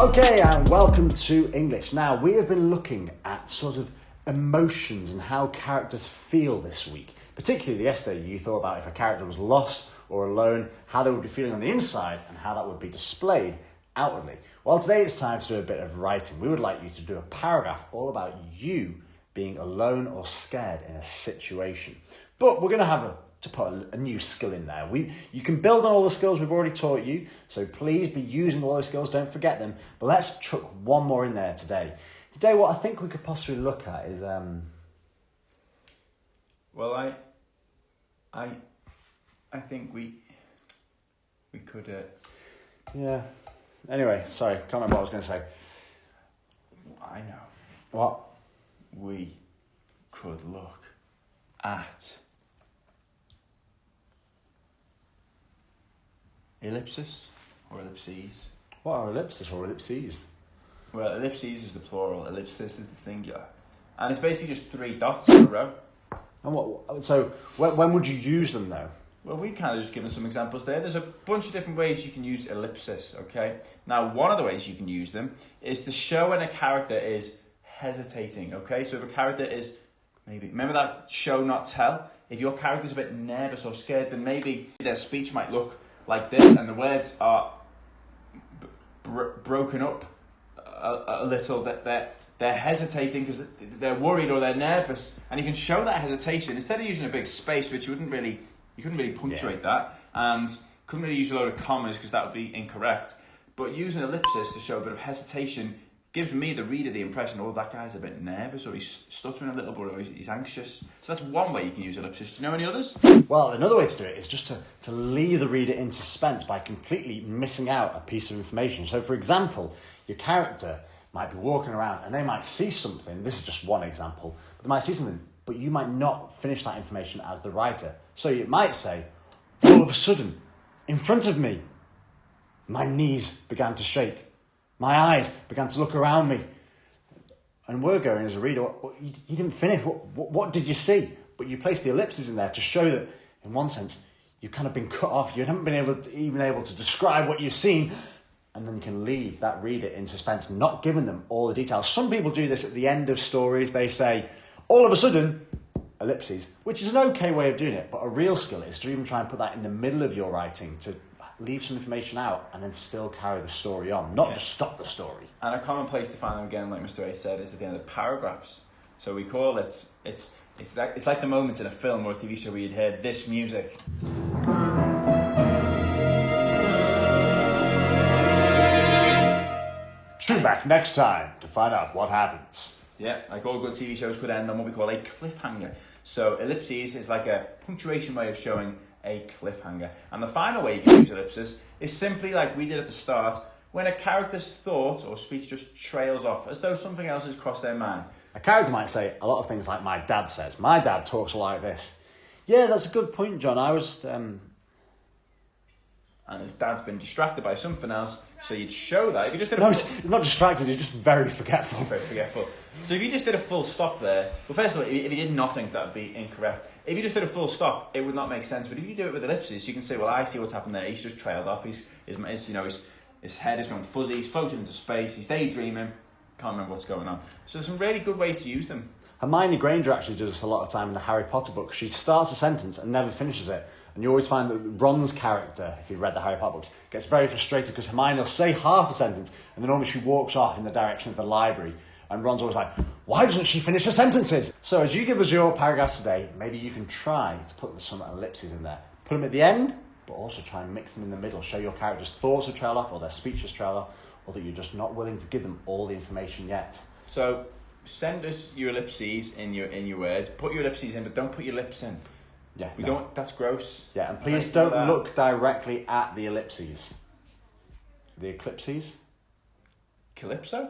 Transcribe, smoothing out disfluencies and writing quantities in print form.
Okay, and welcome to English. Now, we have been looking at sort of emotions and how characters feel this week. Particularly yesterday, you thought about if a character was lost or alone, how they would be feeling on the inside and how that would be displayed outwardly. Well, today it's time to do a bit of writing. We would like you to do a paragraph all about you being alone or scared in a situation. But we're going to put a new skill in there. You can build on all the skills we've already taught you, so please be using all those skills, don't forget them. But let's chuck one more in there today. Today, what I think we could possibly look at is... Well, I think we could... Yeah. Anyway, sorry, can't remember what I was going to say. I know. What? We could look at... Ellipses or ellipses. What are ellipses or ellipses? Well, ellipses is the plural, ellipsis is the singular. And it's basically just 3 dots in a row. And so when would you use them though? Well, we've kind of just given some examples there. There's a bunch of different ways you can use ellipsis, okay? Now, one of the ways you can use them is to show when a character is hesitating, okay? So if a character is remember that show, not tell? If your character's a bit nervous or scared, then maybe their speech might look like this, and the words are broken up a little, that they're hesitating because they're worried or they're nervous, and you can show that hesitation instead of using a big space, which you couldn't really punctuate that, and couldn't really use a load of commas because that would be incorrect. But using ellipsis to show a bit of hesitation gives me, the reader, the impression, oh, that guy's a bit nervous, or he's stuttering a little bit, or he's anxious. So that's one way you can use ellipsis. Do you know any others? Well, another way to do it is just to leave the reader in suspense by completely missing out a piece of information. So, for example, your character might be walking around and they might see something. This is just one example. But they might see something, but you might not finish that information as the writer. So you might say, all of a sudden, in front of me, my knees began to shake. My eyes began to look around me. And we're going as a reader, you didn't finish. What did you see? But you place the ellipses in there to show that, in one sense, you've kind of been cut off. You haven't been able to describe what you've seen. And then you can leave that reader in suspense, not giving them all the details. Some people do this at the end of stories. They say, all of a sudden, ellipses, which is an okay way of doing it. But a real skill is to even try and put that in the middle of your writing, to leave some information out and then still carry the story on, not just stop the story. And a common place to find them, again, like Mr. A said, is at the end of paragraphs. So we call it, it's like the moments in a film or a TV show where you'd hear this music. Tune back next time to find out what happens. Yeah, like all good TV shows could end on what we call a cliffhanger. So ellipses is like a punctuation way of showing a cliffhanger. And the final way you can use ellipses is simply like we did at the start, when a character's thought or speech just trails off, as though something else has crossed their mind. A character might say a lot of things like my dad says. My dad talks like this. Yeah, that's a good point, John. I was... And his dad's been distracted by something else, so you'd show that. If you just did he's not distracted, he's just very forgetful. Very forgetful. So if you just did a full stop there, well, first of all, if you did nothing, that would be incorrect. If you just did a full stop, it would not make sense. But if you do it with ellipses, you can say, well, I see what's happened there. He's just trailed off. His head is going fuzzy. He's floating into space. He's daydreaming. Can't remember what's going on. So there's some really good ways to use them. Hermione Granger actually does this a lot of time in the Harry Potter books. She starts a sentence and never finishes it. And you always find that Ron's character, if you've read the Harry Potter books, gets very frustrated because Hermione will say half a sentence and then almost she walks off in the direction of the library. And Ron's always like, why doesn't she finish her sentences? So as you give us your paragraphs today, maybe you can try to put some ellipses in there. Put them at the end, but also try and mix them in the middle. Show your character's thoughts have trailed off or their speech has trailed off, or that you're just not willing to give them all the information yet. So send us your ellipses in your words. Put your ellipses in, but don't put your lips in. Yeah, don't. That's gross. Yeah, and please don't look directly at the ellipses. The eclipses? Calypso?